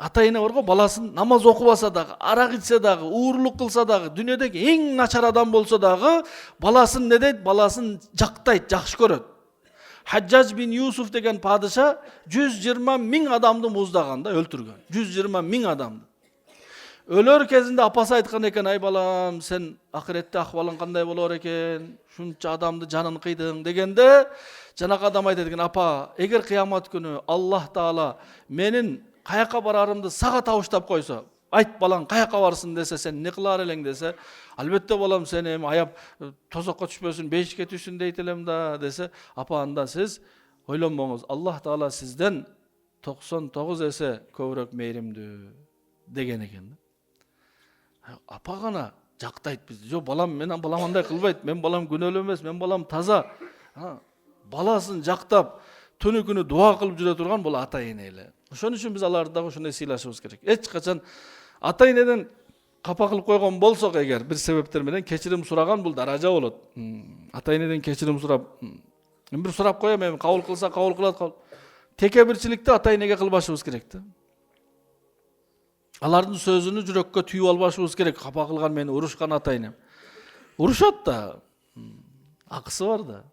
ата эне бар го, баласын намаз окубаса дагы, арак ичсе дагы, уурлук кылса дагы, дүйнөдөгү эң начар адам болсо дагы баласын не дейт? Баласын жактайт, жакшы көрөт. Хаджаж бин Юсуф деген падыша 120 миң адамды муздаган да, өлтүргөн. 120 миң адамды. Өлөр кезинде апасы айткан экен: "Ай балам, сен акыретте акыбалың кандай болор экен? Шунча адамды жанын кыйдың" дегенде, жанагы адам айтат экен: "Апа, эгер кыямат күнү Аллах Таала менин каяка барарымды сага табыштап койсо, айт балаң каяка барсың десе, сен не кылар элең?" десе, "Албетте балам, сен эми аяп тозокко түшпөсүн, бейишке түшсүн дейт элем да" десе, "Апа, анда сиз ойлонбоңуз, Аллах Таала сизден 99 эсе көбүрөөк мейримдүү" деген экен. Апа гана жактайт бизди. "Жок балам, мен балам андай кылбайт, мен балам күнөөлүү эмес, мен балам таза." Баласын жактап, түнү күнү дуа кылып жүрө турган бул ата эне эле. Ошон үчүн биз аларды дагы ошондой сыйлашыбыз керек. Эч качан ата энеден капа кылып койгон болсок эгер бир себептер менен кечирим сураган бул даража болот. Ата энеден кечирим сурап, мен бир сурап коем, эми кабыл кылса кабыл кылат. Текебирчиликти ата энеге кылбашыбыз керек да. Алардын сөзүнү жүрөккө түйүп албашыбыз керек. Капа кылган, мени урушкан ата энем. Урушат да. Акысы бар да.